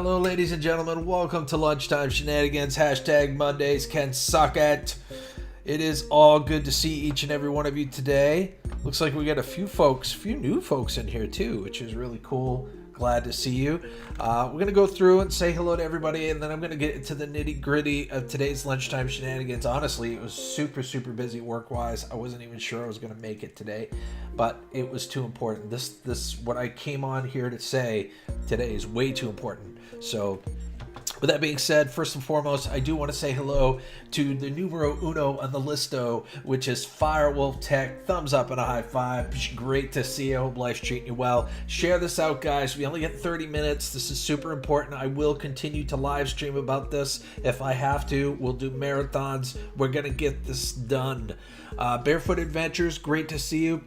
Hello, ladies and gentlemen. Welcome to Lunchtime Shenanigans. Hashtag Mondays can suck it. It is all good to see each and every one of you today. Looks like we got a few new folks in here too, which is really cool. Glad to see you. We're going to go through and say hello to everybody, and then I'm going to get into the nitty-gritty of today's Lunchtime Shenanigans. Honestly, it was super busy work-wise. I wasn't even sure I was going to make it today, but it was too important. This what I came on here to say today is way too important. So with that being said, first and foremost, I do want to say hello to the numero uno on the listo, which is Firewolf Tech. Thumbs up and a high five. Great to see you. I hope life's treating you well. Share this out, guys. We only get 30 minutes. This is super important. I will continue to live stream about this if I have to. We'll do marathons. We're going to get this done. Barefoot Adventures, great to see you.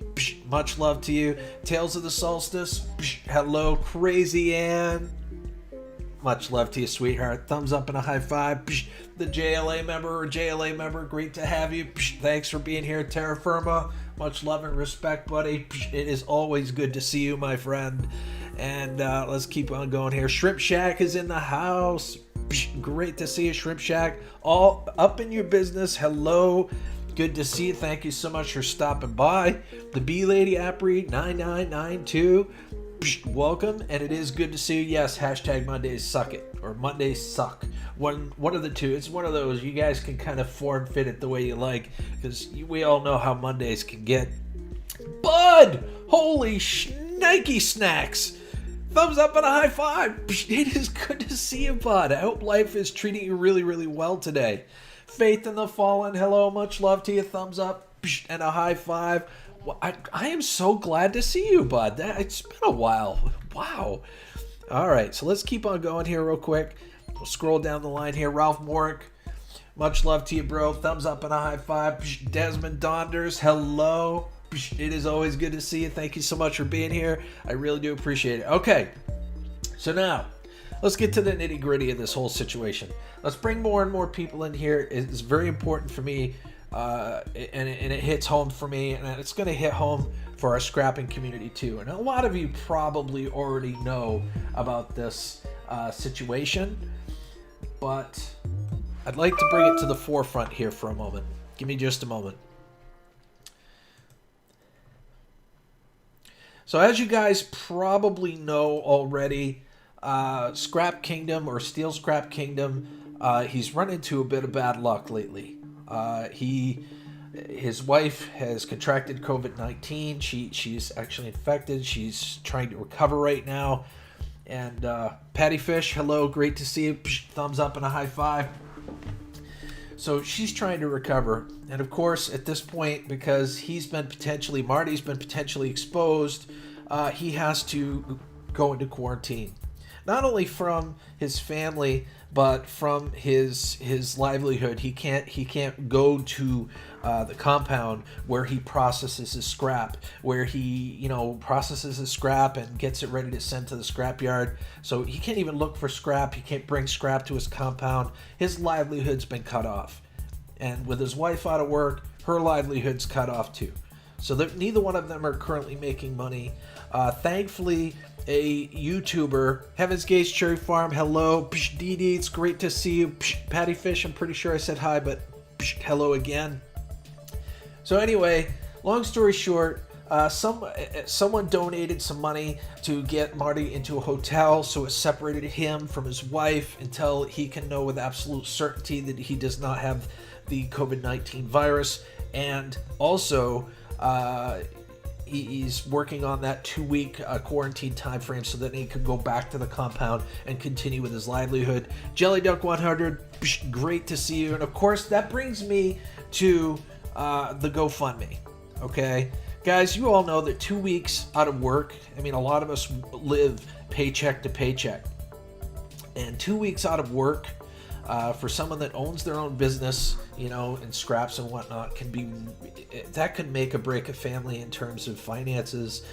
Much love to you. Tales of the Solstice, hello. Crazy Ann, much love to you, sweetheart. Thumbs up and a high five. The JLA member, great to have you. Thanks for being here. Terra Firma, much love and respect, buddy. It is always good to see you, my friend. And let's keep on going here. Shrimp Shack is in the house. Great to see you, Shrimp Shack. All up in your business. Hello. Good to see you. Thank you so much for stopping by. The Bee Lady Apri 9992. Welcome, and it is good to see you. Yes, hashtag Mondays suck it, or Mondays suck. One of the two. It's one of those. You guys can kind of form fit it the way you like, because we all know how Mondays can get. Bud! Holy shnikey snacks! Thumbs up and a high five. It is good to see you, Bud. I hope life is treating you really well today. Faith in the Fallen, hello, much love to you. Thumbs up and a high five. I am so glad to see you, bud. It's been a while. Wow. All right, so let's keep on going here real quick. We'll scroll down the line here. Ralph Morick, much love to you, bro. Thumbs up and a high five. Desmond Donders, hello. It is always good to see you. Thank you so much for being here. I really do appreciate it. Okay, so now let's get to the nitty-gritty of this whole situation. Let's bring more and more people in here. It's very important for me. And it hits home for me, and it's going to hit home for our scrapping community too. And a lot of you probably already know about this situation, but I'd like to bring it to the forefront here for a moment. Give me just a moment. So as you guys probably know already, Scrap Kingdom or Steel Scrap Kingdom, he's run into a bit of bad luck lately. His wife has contracted COVID-19. She's actually infected. She's trying to recover right now. And Patty Fish, hello, great to see you. Thumbs up and a high five. So she's trying to recover. And of course, at this point, because Marty's been potentially exposed, he has to go into quarantine. Not only from his family, but from his livelihood. He can't go to the compound where he processes his scrap, where he processes his scrap and gets it ready to send to the scrapyard. So he can't even look for scrap. He can't bring scrap to his compound. His livelihood's been cut off, and with his wife out of work, her livelihood's cut off too. So neither one of them are currently making money. Thankfully, a YouTuber, Heaven's Gates Cherry Farm, hello. Dee Dee, it's great to see you. Patty Fish, I'm pretty sure I said hi, but hello again. So anyway, long story short, someone donated some money to get Marty into a hotel, so it separated him from his wife until he can know with absolute certainty that he does not have the COVID-19 virus. And also, he's working on that 2-week quarantine time frame so that he could go back to the compound and continue with his livelihood. Jelly Duck 100, great to see you. And of course, that brings me to the GoFundMe. Okay, guys, you all know that 2 weeks out of work, I mean, a lot of us live paycheck to paycheck, and 2 weeks out of work for someone that owns their own business, and scraps and whatnot, that can make or break a family in terms of finances,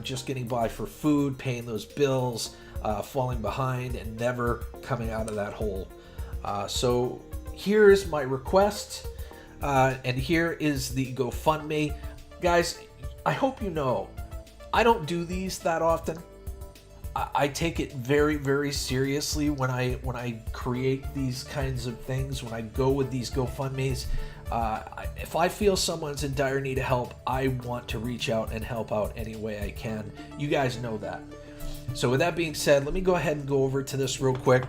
just getting by for food, paying those bills, falling behind, and never coming out of that hole. So here's my request, and here is the GoFundMe. Guys, I hope you know, I don't do these that often. I take it very, very seriously when I create these kinds of things, when I go with these GoFundMes. If I feel someone's in dire need of help, I want to reach out and help out any way I can. You guys know that. So with that being said, let me go ahead and go over to this real quick.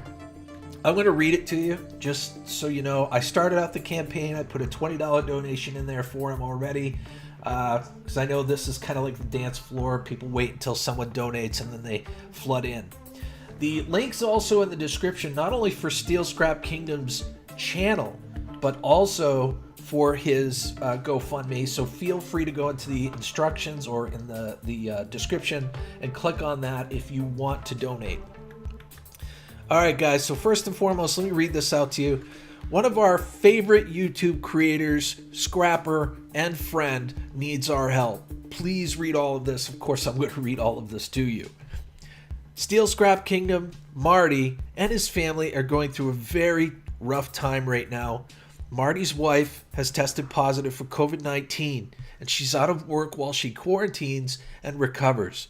I'm going to read it to you just so you know. I started out the campaign. I put a $20 donation in there for him already. Because I know this is kind of like the dance floor. People wait until someone donates and then they flood in. The link's also in the description, not only for Steel Scrap Kingdom's channel, but also for his GoFundMe. So feel free to go into the instructions or in the description and click on that if you want to donate. All right, guys. So first and foremost, let me read this out to you. One of our favorite YouTube creators, Scrapper and friend, needs our help. Please read all of this. Of course, I'm going to read all of this to you. Steel Scrap Kingdom, Marty, and his family are going through a very rough time right now. Marty's wife has tested positive for COVID-19, and she's out of work while she quarantines and recovers.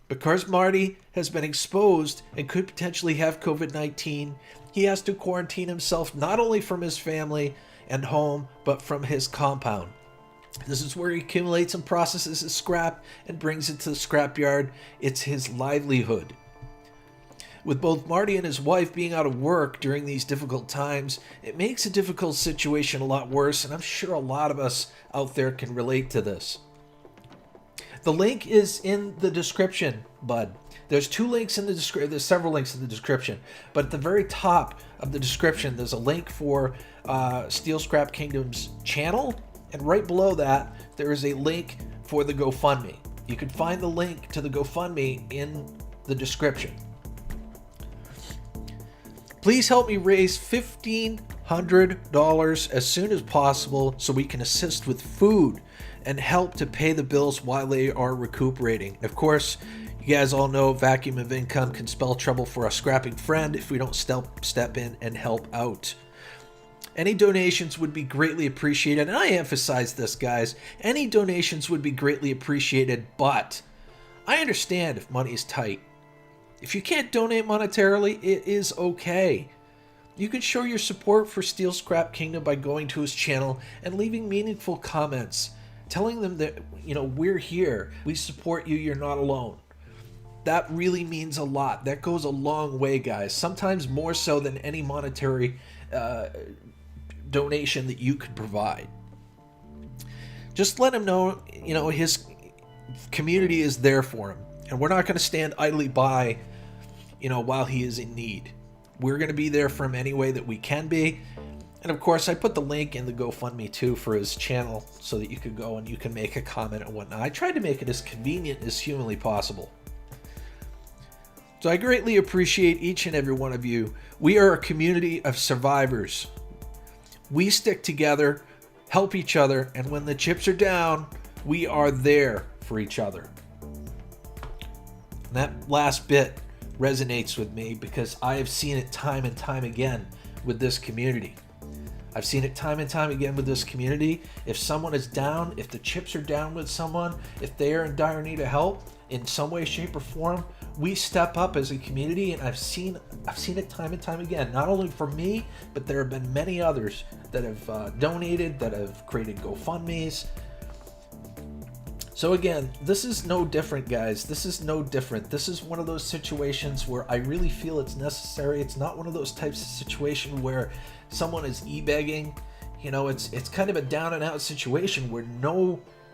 Because Marty has been exposed and could potentially have COVID-19, he has to quarantine himself not only from his family and home, but from his compound. This is where he accumulates and processes his scrap and brings it to the scrapyard. It's his livelihood. With both Marty and his wife being out of work during these difficult times, it makes a difficult situation a lot worse, and I'm sure a lot of us out there can relate to this. The link is in the description, bud. There's two links in the description. There's several links in the description, but at the very top of the description, there's a link for Steel Scrap Kingdom's channel, and right below that, there is a link for the GoFundMe. You can find the link to the GoFundMe in the description. Please help me raise $1,500 as soon as possible so we can assist with food and help to pay the bills while they are recuperating. Of course, you guys all know vacuum of income can spell trouble for a scrapping friend if we don't step in and help out. Any donations would be greatly appreciated, and I emphasize this, guys. Any donations would be greatly appreciated, but I understand if money is tight. If you can't donate monetarily, it is okay. You can show your support for Steel Scrap Kingdom by going to his channel and leaving meaningful comments, telling them that, we're here, we support you, you're not alone. That really means a lot. That goes a long way, guys. Sometimes more so than any monetary donation that you could provide. Just let him know, his community is there for him. And we're not going to stand idly by, while he is in need. We're going to be there for him any way that we can be. And of course, I put the link in the GoFundMe too for his channel so that you could go and you can make a comment and whatnot. I tried to make it as convenient as humanly possible. So I greatly appreciate each and every one of you. We are a community of survivors. We stick together, help each other, and when the chips are down, we are there for each other. And that last bit resonates with me because I have seen it time and time again with this community. I've seen it time and time again with this community. If someone is down, if the chips are down with someone, if they are in dire need of help in some way, shape, or form, we step up as a community, and I've seen it time and time again. Not only for me, but there have been many others that have donated, that have created GoFundMes. So again, this is no different, guys. This is no different. This is one of those situations where I really feel it's necessary. It's not one of those types of situations where someone is e-begging. It's kind of a down and out situation where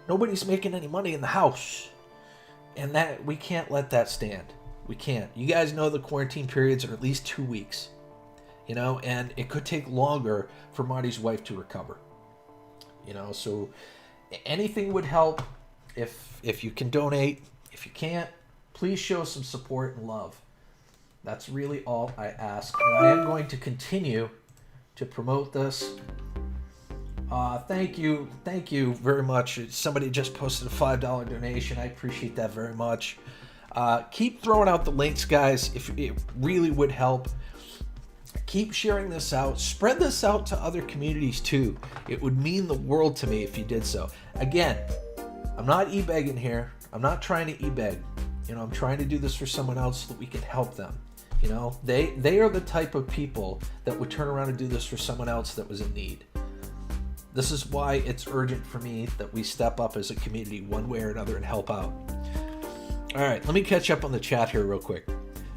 nobody's making any money in the house. And that we can't let that stand. We can't. You guys know the quarantine periods are at least 2 weeks. And it could take longer for Marty's wife to recover. So anything would help. If you can donate, if you can't, please show some support and love. That's really all I ask. And I am going to continue to promote this. Thank you very much. Somebody just posted a $5 donation. I appreciate that very much. Keep throwing out the links, guys. If it really would help. Keep sharing this out. Spread this out to other communities too. It would mean the world to me if you did so. Again, I'm not e-begging here. I'm not trying to e-beg. You know, I'm trying to do this for someone else so that we can help them. You know, they are the type of people that would turn around and do this for someone else that was in need. This is why it's urgent for me that we step up as a community one way or another and help out. All right, let me catch up on the chat here real quick.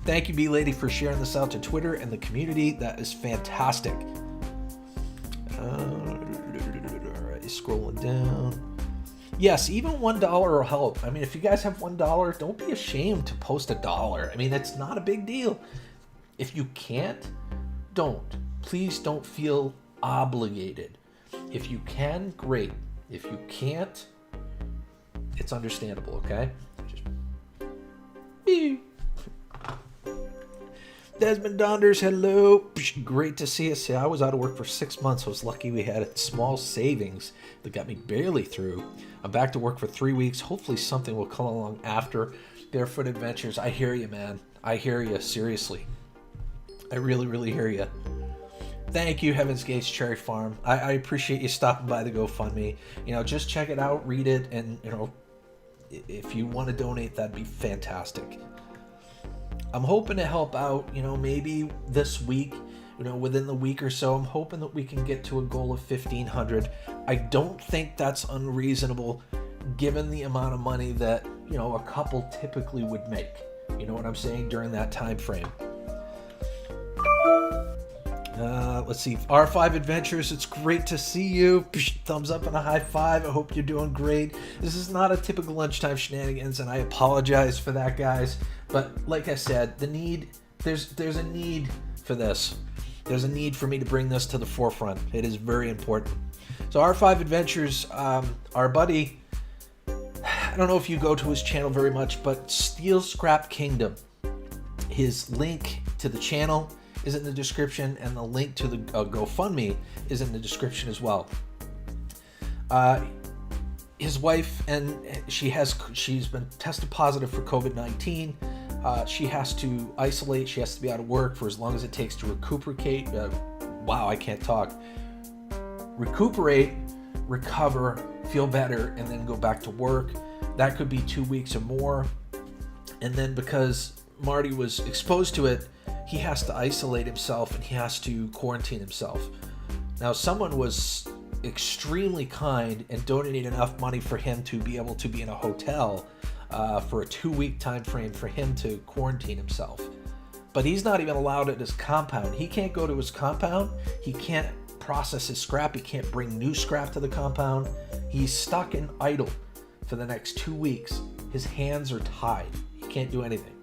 Thank you, B-Lady, for sharing this out to Twitter and the community. That is fantastic. All right, scrolling down. Yes, even $1 will help. I mean, if you guys have $1, don't be ashamed to post $1. I mean, it's not a big deal. If you can't, don't. Please don't feel obligated. If you can, great. If you can't, it's understandable, okay? Just... Desmond Donders, hello. Great to see you. See, I was out of work for 6 months. I was lucky we had small savings that got me barely through. I'm back to work for 3 weeks. Hopefully something will come along after Barefoot Adventures. I hear you, man. I hear you, seriously. I really, really hear you. Thank you, Heaven's Gates Cherry Farm. I appreciate you stopping by the GoFundMe. You know, just check it out, read it, and, you know, if you want to donate, that'd be fantastic. I'm hoping to help out, you know, maybe this week, you know, within the week or so. I'm hoping that we can get to a goal of 1,500. I don't think that's unreasonable given the amount of money that, you know, a couple typically would make. You know what I'm saying? During that time frame. Let's see. R5 Adventures, it's great to see you. Thumbs up and a high five. I hope you're doing great. This is not a typical lunchtime shenanigans, and I apologize for that, guys. But like I said, there's a need for this. There's a need for me to bring this to the forefront. It is very important. So R5 Adventures, our buddy, I don't know if you go to his channel very much, but Steel Scrap Kingdom, his link to the channel is in the description, and the link to the GoFundMe is in the description as well. His wife, and she's been tested positive for COVID-19. She has to isolate. She has to be out of work for as long as it takes to recuperate. Wow, I can't talk. Recuperate, recover, feel better, and then go back to work. That could be 2 weeks or more. And then because Marty was exposed to it, he has to isolate himself and he has to quarantine himself. Now, someone was extremely kind and donated enough money for him to be able to be in a hotel for a 2-week time frame for him to quarantine himself. But he's not even allowed at his compound. He can't go to his compound. He can't process his scrap. He can't bring new scrap to the compound. He's stuck and idle for the next 2 weeks. His hands are tied. He can't do anything.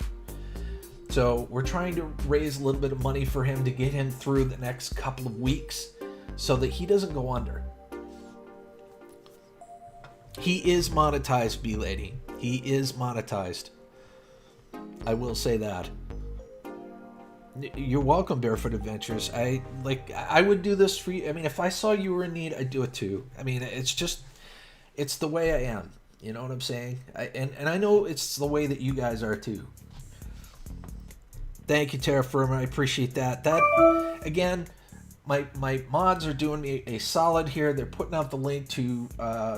So we're trying to raise a little bit of money for him to get him through the next couple of weeks so that he doesn't go under. He is monetized, B-Lady. He is monetized. I will say that. You're welcome, Barefoot Adventures. I would do this for you. I mean, if I saw you were in need, I'd do it too. I mean, it's the way I am. You know what I'm saying? And I know it's the way that you guys are too. Thank you, Terra Firma. I appreciate that. That, again, my mods are doing me a solid here. They're putting out the link to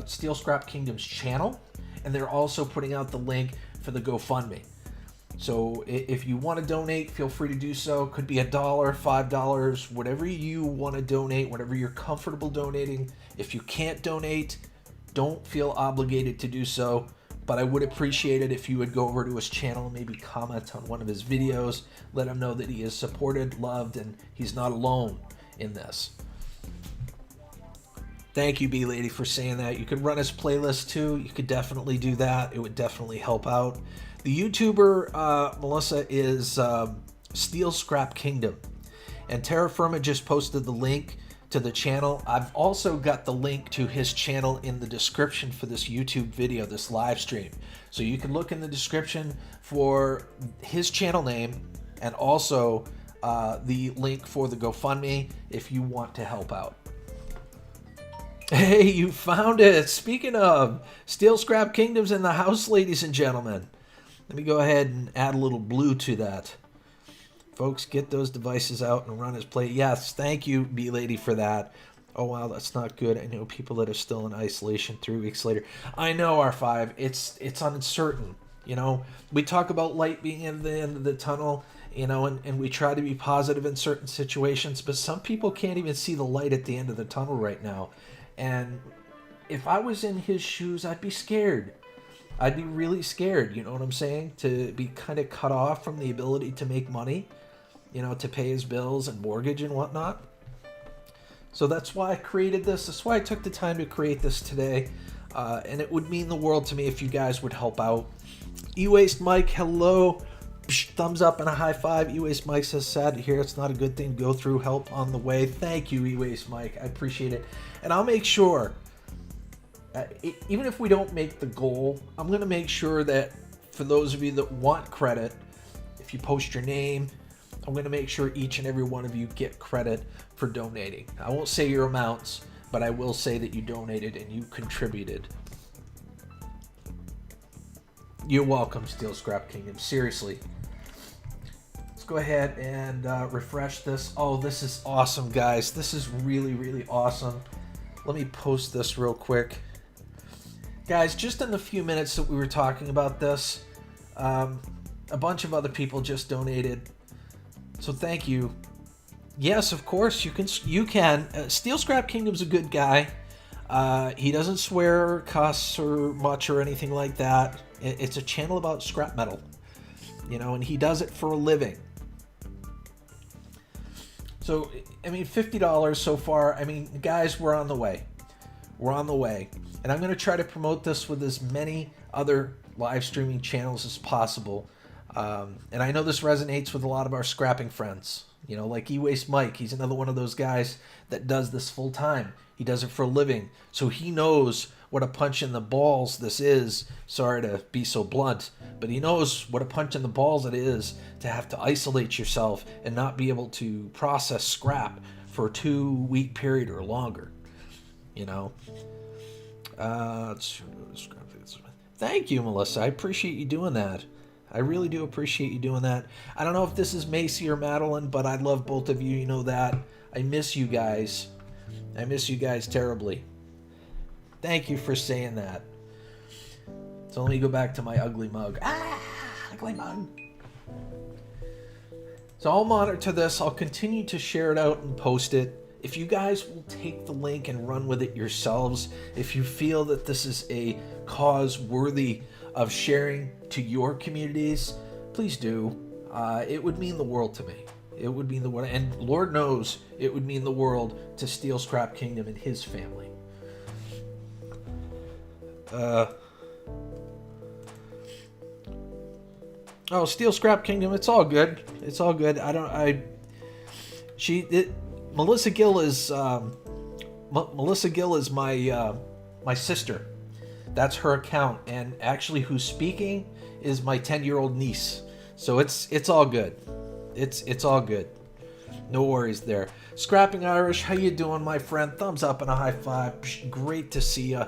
Steel Scrap Kingdom's channel, and they're also putting out the link for the GoFundMe. So if you want to donate, feel free to do so. Could be $1, $5, whatever you want to donate, whatever you're comfortable donating. If you can't donate, don't feel obligated to do so. But I would appreciate it if you would go over to his channel and maybe comment on one of his videos. Let him know that he is supported, loved, and he's not alone in this. Thank you, B-Lady, for saying that. You could run his playlist too. You could definitely do that. It would definitely help out. The YouTuber, Melissa, is Steel Scrap Kingdom. And Terra Firma just posted the link to the channel. I've also got the link to his channel in the description for this YouTube video, this live stream. So you can look in the description for his channel name and also the link for the GoFundMe if you want to help out. Hey, you found it. Speaking of, Steel Scrap Kingdom's in the house, ladies and gentlemen. Let me go ahead and add a little blue to that. Folks, get those devices out and run his play. Yes, thank you, B-Lady, for that. Oh, wow, that's not good. I know people that are still in isolation 3 weeks later. I know, R5. It's uncertain. You know, we talk about light being at the end of the tunnel, you know, and we try to be positive in certain situations, but some people can't even see the light at the end of the tunnel right now. And if I was in his shoes, I'd be scared. I'd be really scared, you know what I'm saying? To be kind of cut off from the ability to make money, you know, to pay his bills and mortgage and whatnot. So that's why I created this. That's why I took the time to create this today. And it would mean the world to me if you guys would help out. E-Waste Mike, hello. Thumbs up and a high five. E-Waste Mike says, sad to hear it's not a good thing to go through. Help on the way. Thank you, E-Waste Mike. I appreciate it. And I'll make sure, even if we don't make the goal, I'm going to make sure that for those of you that want credit, if you post your name, I'm going to make sure each and every one of you get credit for donating. I won't say your amounts, but I will say that you donated and you contributed. You're welcome, Steel Scrap Kingdom. Seriously. Let's go ahead and refresh this. Oh, this is awesome, guys. This is really, really awesome. Let me post this real quick. Guys, just in the few minutes that we were talking about this, a bunch of other people just donated. So thank you. Yes, of course, you can. Steel Scrap Kingdom's a good guy. He doesn't swear or cuss or much or anything like that. It's a channel about scrap metal, you know, and he does it for a living. So, I mean, $50 so far. I mean, guys, we're on the way. We're on the way. And I'm going to try to promote this with as many other live streaming channels as possible. And I know this resonates with a lot of our scrapping friends. You know, like E-Waste Mike. He's another one of those guys that does this full time. He does it for a living. So he knows what a punch in the balls this is. Sorry to be so blunt. But he knows what a punch in the balls it is to have to isolate yourself and not be able to process scrap for a 2-week period or longer. You know? Thank you, Melissa. I appreciate you doing that. I really do appreciate you doing that. I don't know if this is Macy or Madeline, but I love both of you. You know that. I miss you guys. I miss you guys terribly. Thank you for saying that. So let me go back to my ugly mug. Ugly mug. So I'll monitor this. I'll continue to share it out and post it. If you guys will take the link and run with it yourselves, if you feel that this is a cause worthy of sharing to your communities, please do. It would mean the world to me. It would mean the world, and Lord knows it would mean the world to Steel Scrap Kingdom and his family. Oh, Steel Scrap Kingdom, it's all good. It's all good. Melissa Gill is my sister. That's her account, and actually who's speaking is my 10-year-old niece. So it's all good. It's all good. No worries there. Scrapping Irish, how you doing, my friend? Thumbs up and a high five. Great to see you.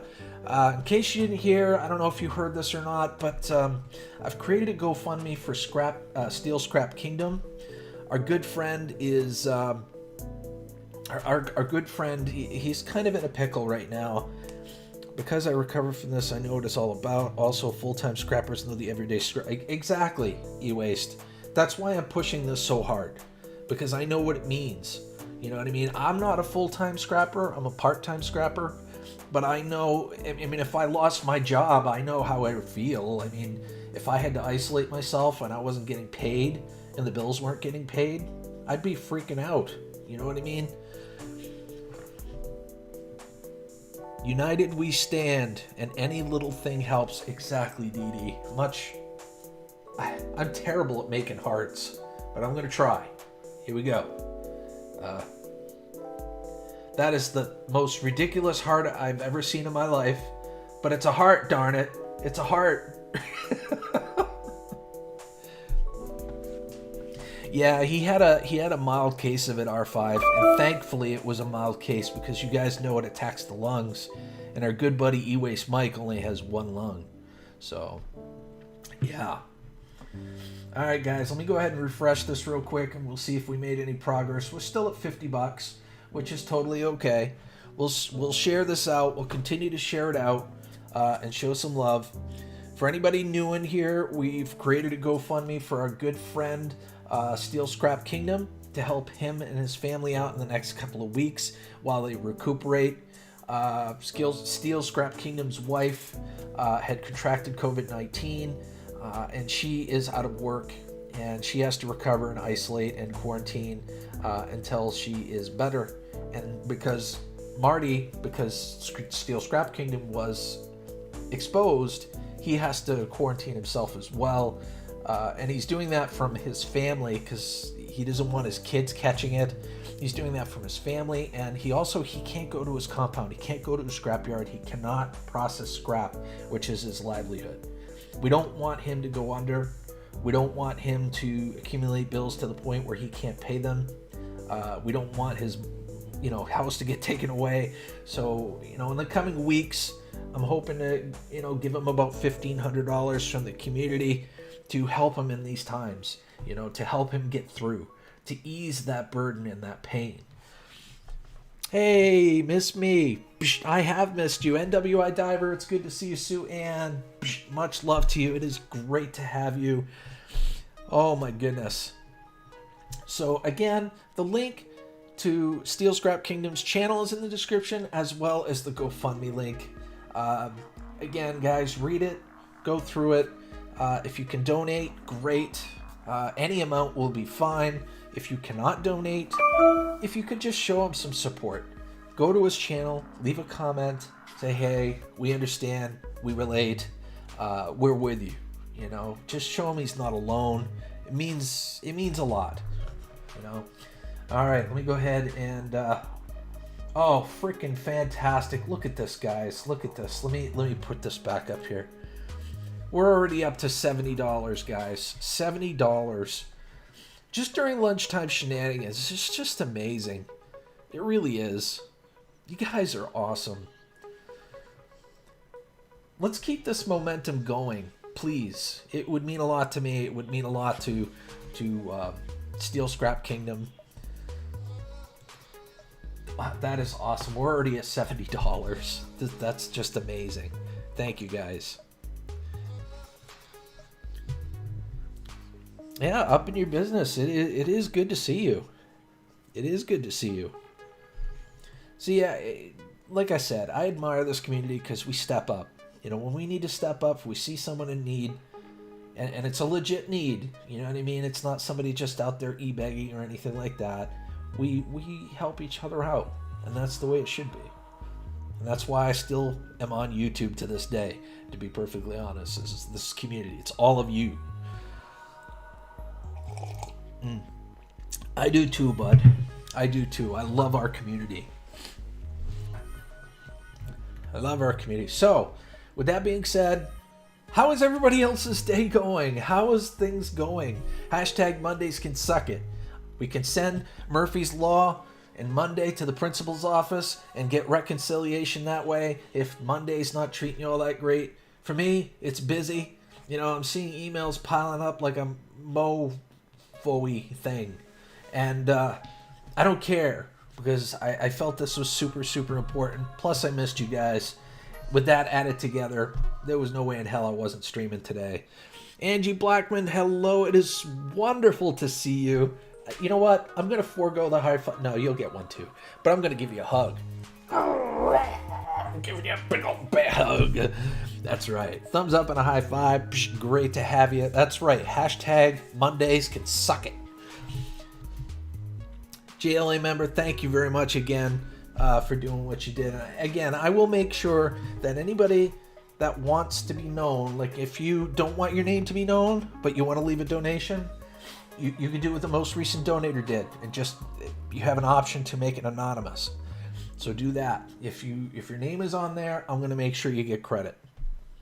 In case you didn't hear, I don't know if you heard this or not, but I've created a GoFundMe for Steel Scrap Kingdom. Our good friend is our good friend. He's kind of in a pickle right now. Because I recovered from this, I know what it's all about. Also, full-time scrappers know the everyday scrap. Exactly, E-Waste. That's why I'm pushing this so hard. Because I know what it means. You know what I mean? I'm not a full-time scrapper. I'm a part-time scrapper. But I know, I mean, if I lost my job, I know how I would feel. I mean, if I had to isolate myself and I wasn't getting paid and the bills weren't getting paid, I'd be freaking out. You know what I mean? United we stand, and any little thing helps. Exactly, Dee Dee. I'm terrible at making hearts, but I'm going to try. Here we go. That is the most ridiculous heart I've ever seen in my life, but it's a heart, darn it. It's a heart. Yeah, he had a mild case of it, R5, and thankfully it was a mild case because you guys know it attacks the lungs, and our good buddy E-Waste Mike only has one lung. So, yeah. Alright guys, let me go ahead and refresh this real quick and we'll see if we made any progress. We're still at $50, which is totally okay. We'll share this out. We'll continue to share it out and show some love. For anybody new in here, we've created a GoFundMe for our good friend, Steel Scrap Kingdom, to help him and his family out in the next couple of weeks while they recuperate. Steel Scrap Kingdom's wife had contracted COVID-19, and she is out of work, and she has to recover and isolate and quarantine until she is better. And because Steel Scrap Kingdom was exposed, he has to quarantine himself as well, and he's doing that from his family because he doesn't want his kids catching it. He's doing that from his family, and he can't go to his compound. He can't go to his scrapyard. He cannot process scrap, which is his livelihood. We don't want him to go under. We don't want him to accumulate bills to the point where he can't pay them. We don't want his, house to get taken away. So, in the coming weeks, I'm hoping to, give him about $1,500 from the community to help him in these times, to help him get through, to ease that burden and that pain. Hey, miss me. I have missed you. NWI Diver, it's good to see you, Sue Ann. Much love to you. It is great to have you. Oh my goodness. So again, the link to Steel Scrap Kingdom's channel is in the description, as well as the GoFundMe link. Again, guys, read it, go through it. If you can donate, great. Any amount will be fine. If you cannot donate, if you could just show him some support, go to his channel, leave a comment, say, hey, we understand, we relate, we're with you. Just show him he's not alone. It means a lot. All right, let me go ahead and oh, freaking fantastic. Look at this, guys. Look at this. Let me put this back up here. We're already up to $70, guys. $70. Just during lunchtime shenanigans. It's just amazing. It really is. You guys are awesome. Let's keep this momentum going, please. It would mean a lot to me. It would mean a lot to Steel Scrap Kingdom. That is awesome. We're already at $70. That's just amazing. Thank you, guys. Yeah, up in your business. It is good to see you. It is good to see you. So yeah, like I said, I admire this community because we step up. When we need to step up, if we see someone in need, and it's a legit need, you know what I mean? It's not somebody just out there e-begging or anything like that. We help each other out, and that's the way it should be. And that's why I still am on YouTube to this day, to be perfectly honest. This community. It's all of you. I do too, bud. I do too. I love our community. I love our community. So, with that being said, how is everybody else's day going? How is things going? Hashtag Mondays can suck it. We can send Murphy's Law and Monday to the principal's office and get reconciliation that way if Monday's not treating you all that great. For me, it's busy. I'm seeing emails piling up like a mofo-y thing. And I don't care because I felt this was super, super important. Plus, I missed you guys. With that added together, there was no way in hell I wasn't streaming today. Angie Blackman, hello. It is wonderful to see you. You know what? I'm going to forego the high five. No, you'll get one too. But I'm going to give you a hug. I'm giving you a big old bear hug. That's right. Thumbs up and a high five. Psh, great to have you. That's right. Hashtag Mondays can suck it. JLA member, thank you very much again for doing what you did. Again, I will make sure that anybody that wants to be known, like if you don't want your name to be known, but you want to leave a donation, you can do what the most recent donator did, and just you have an option to make it anonymous. So do that. If your name is on there, I'm going to make sure you get credit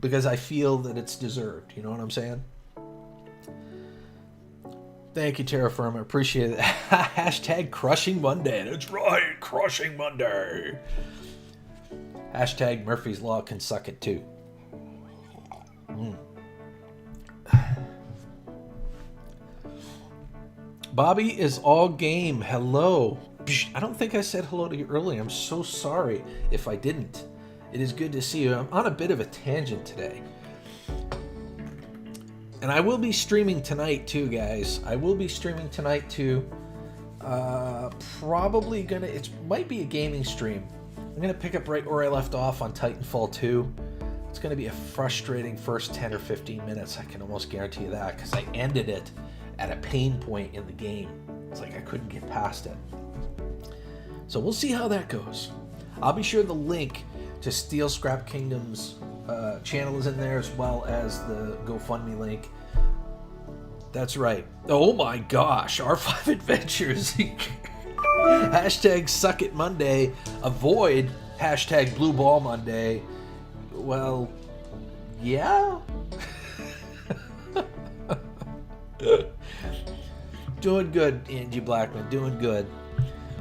because I feel that it's deserved. You know what I'm saying? Thank you, Terra Firma. Appreciate it. Hashtag Crushing Monday. That's right, Crushing Monday. Hashtag Murphy's Law can suck it too. Bobby is all game. Hello. I don't think I said hello to you earlier. I'm so sorry if I didn't. It is good to see you. I'm on a bit of a tangent today. And I will be streaming tonight too, guys. I will be streaming tonight too. Probably gonna, it might be a gaming stream. I'm gonna pick up right where I left off on Titanfall 2. It's gonna be a frustrating first 10 or 15 minutes. I can almost guarantee you that, because I ended it at a pain point in the game. It's like I couldn't get past it. So we'll see how that goes. I'll be sure the link to Steel Scrap Kingdom's channel is in there, as well as the GoFundMe link. That's right. Oh my gosh, R5 Adventures. Hashtag Suck It Monday. Avoid hashtag Blue Ball Monday. Well, yeah. Doing good, Angie Blackman. Doing good.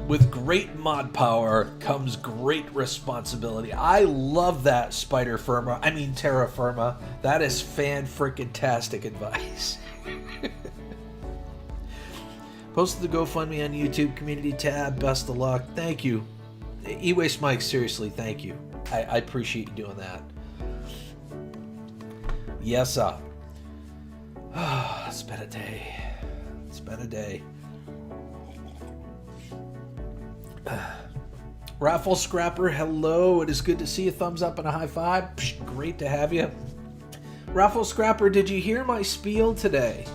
With great mod power comes great responsibility. I love that, terra firma. That is fan-frickin-tastic advice. Posted the GoFundMe on YouTube community tab. Best of luck. Thank you. E-Waste Mike, seriously, thank you. I appreciate you doing that. Yes, sir. It's been a day. It's been a day. Raffle Scrapper, hello. It is good to see you. Thumbs up and a high five. Psh, great to have you. Raffle Scrapper, did you hear my spiel today?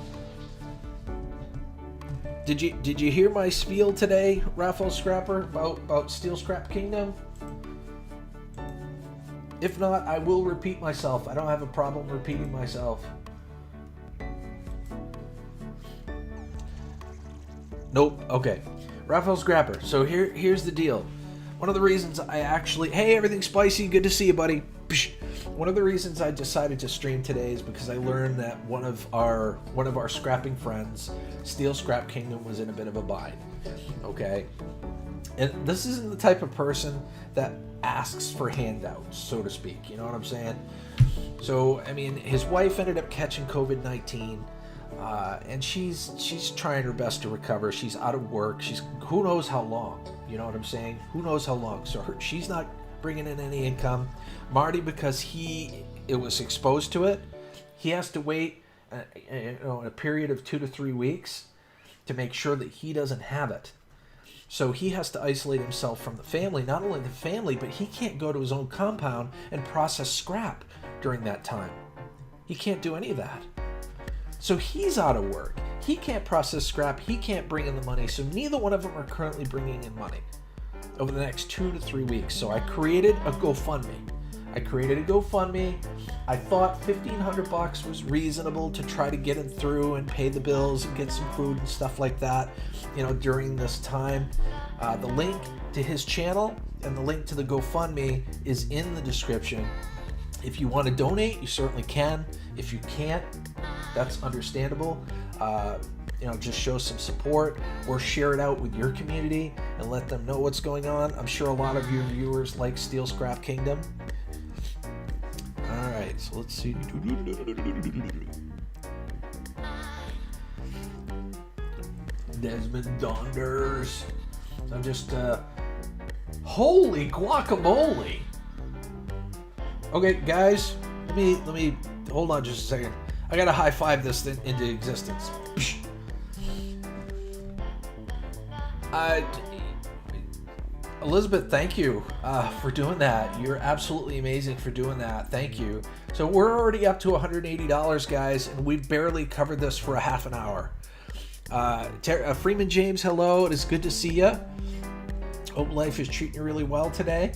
Did you hear my spiel today, Raffle Scrapper, about Steel Scrap Kingdom? If not, I will repeat myself. I don't have a problem repeating myself. Nope. Okay. Raffle Scrapper. So here's the deal. One of the reasons I actually... Hey, everything's spicy. Good to see you, buddy. Psh. One of the reasons I decided to stream today is because I learned that one of our scrapping friends, Steel Scrap Kingdom, was in a bit of a bind. Okay? And this isn't the type of person that asks for handouts, so to speak. You know what I'm saying? So, I mean, his wife ended up catching COVID-19. And she's trying her best to recover. She's out of work. She's who knows how long. You know what I'm saying? Who knows how long? So she's not bringing in any income. Marty, because it was exposed to it, he has to wait a period of 2 to 3 weeks to make sure that he doesn't have it. So he has to isolate himself from the family. Not only the family, but he can't go to his own compound and process scrap during that time. He can't do any of that. So he's out of work. He can't process scrap. He can't bring in the money. So neither one of them are currently bringing in money over the next 2 to 3 weeks. So I created a GoFundMe. I thought $1,500 was reasonable to try to get him through and pay the bills and get some food and stuff like that, during this time. The link to his channel and the link to the GoFundMe is in the description. If you want to donate, you certainly can. If you can't, that's understandable. Just show some support or share it out with your community and let them know what's going on. I'm sure a lot of your viewers like Steel Scrap Kingdom. All right, so let's see. Desmond Donders. I'm just, holy guacamole. Okay, guys, let me hold on just a second. I gotta high five this thing into existence. Elizabeth, thank you for doing that. You're absolutely amazing for doing that. Thank you. So we're already up to $180, guys, and we've barely covered this for a half an hour. Freeman James, hello. It is good to see you. Hope life is treating you really well today.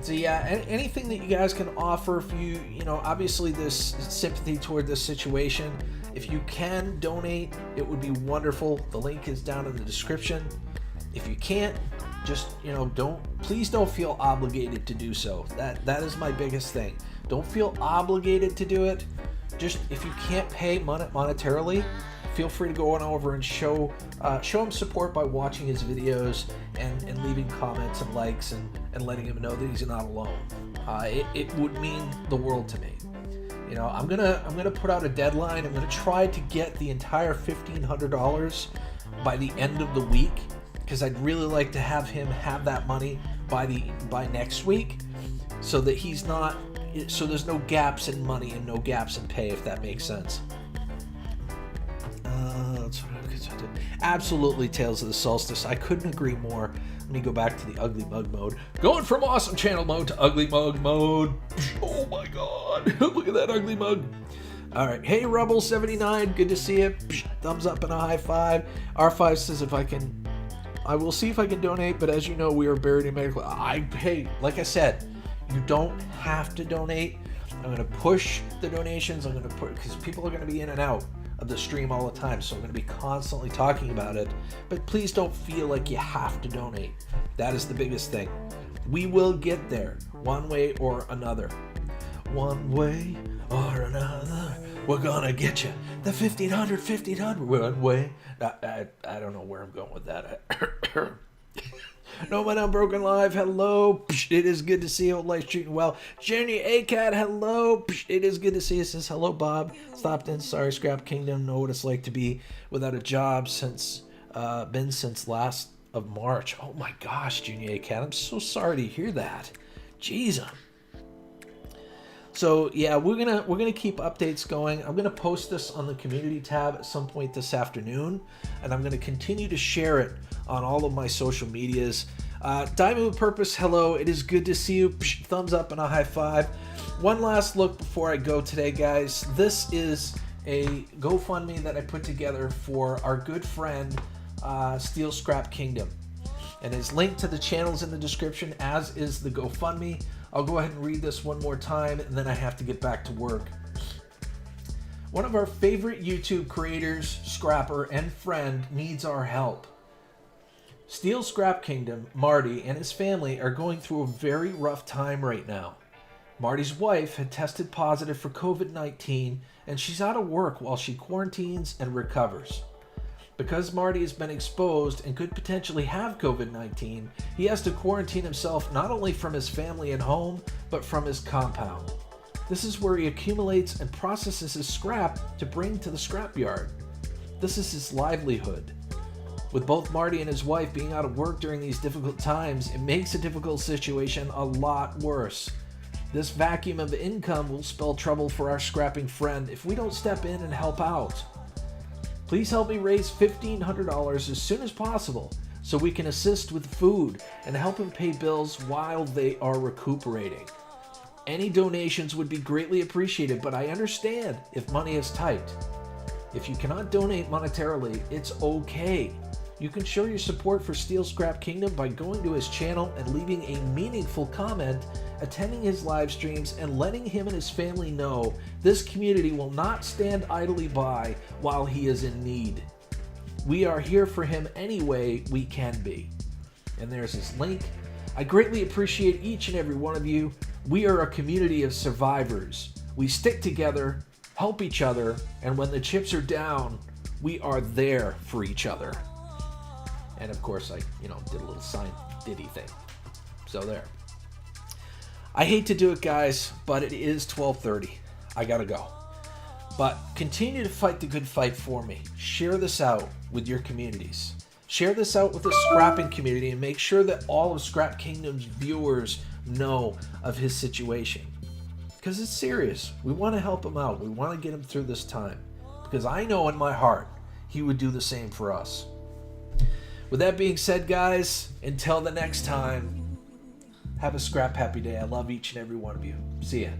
So yeah, anything that you guys can offer, if obviously this sympathy toward this situation, if you can donate, it would be wonderful. The link is down in the description. If you can't, just, please don't feel obligated to do so. That is my biggest thing. Don't feel obligated to do it. Just, if you can't pay monetarily, feel free to go on over and show him support by watching his videos and leaving comments and likes and letting him know that he's not alone. It would mean the world to me. I'm gonna put out a deadline. I'm gonna try to get the entire $1,500 by the end of the week, because I'd really like to have him have that money by next week, so that he's not so there's no gaps in money and no gaps in pay, if that makes sense. Absolutely, Tales of the Solstice. I couldn't agree more. Let me go back to the Ugly Mug mode. Going from Awesome Channel mode to Ugly Mug mode. Oh my god. Look at that ugly mug. Alright. Hey, Rebel79. Good to see you. Thumbs up and a high five. R5 says I will see if I can donate, but as you know, we are buried in medical. Hey, like I said, you don't have to donate. I'm going to push the donations. I'm going to put, because people are going to be in and out of the stream all the time, so I'm going to be constantly talking about it, but please don't feel like you have to donate. That is the biggest thing. We will get there one way or another. One way or another, we're gonna get you the 1500 one way. I don't know where I'm going with that. No, my Unbroken Live, hello. It is good to see you. Life's treating well. Jenny ACAT, hello. It is good to see you. Says hello, Bob. Stopped in. Sorry, Scrap Kingdom. Know what it's like to be without a job since last of March. Oh my gosh, Junior ACAT. I'm so sorry to hear that. Jeez. So yeah, we're gonna keep updates going. I'm gonna post this on the community tab at some point this afternoon, and I'm gonna continue to share it on all of my social medias. Diamond with Purpose, hello. It is good to see you. Thumbs up and a high five. One last look before I go today, guys. This is a GoFundMe that I put together for our good friend Steel Scrap Kingdom, and his link to the channel's in the description, as is the GoFundMe. I'll go ahead and read this one more time, and then I have to get back to work. One of our favorite YouTube creators, scrapper, and friend needs our help. Steel Scrap Kingdom, Marty, and his family are going through a very rough time right now. Marty's wife had tested positive for COVID-19, and she's out of work while she quarantines and recovers. Because Marty has been exposed and could potentially have COVID-19, he has to quarantine himself not only from his family and home, but from his compound. This is where he accumulates and processes his scrap to bring to the scrapyard. This is his livelihood. With both Marty and his wife being out of work during these difficult times, it makes a difficult situation a lot worse. This vacuum of income will spell trouble for our scrapping friend if we don't step in and help out. Please help me raise $1,500 as soon as possible so we can assist with food and help him pay bills while they are recuperating. Any donations would be greatly appreciated, but I understand if money is tight. If you cannot donate monetarily, it's okay. You can show your support for Steel Scrap Kingdom by going to his channel and leaving a meaningful comment, attending his live streams, and letting him and his family know this community will not stand idly by while he is in need. We are here for him any way we can be. And there's his link. I greatly appreciate each and every one of you. We are a community of survivors. We stick together, help each other, and when the chips are down, we are there for each other. And of course, I, did a little sign Diddy thing. So there. I hate to do it, guys, but it is 12:30. I gotta go. But continue to fight the good fight for me. Share this out with your communities. Share this out with the scrapping community and make sure that all of Scrap Kingdom's viewers know of his situation. Because it's serious. We want to help him out. We want to get him through this time. Because I know in my heart he would do the same for us. With that being said, guys, until the next time, have a scrap happy day. I love each and every one of you. See ya.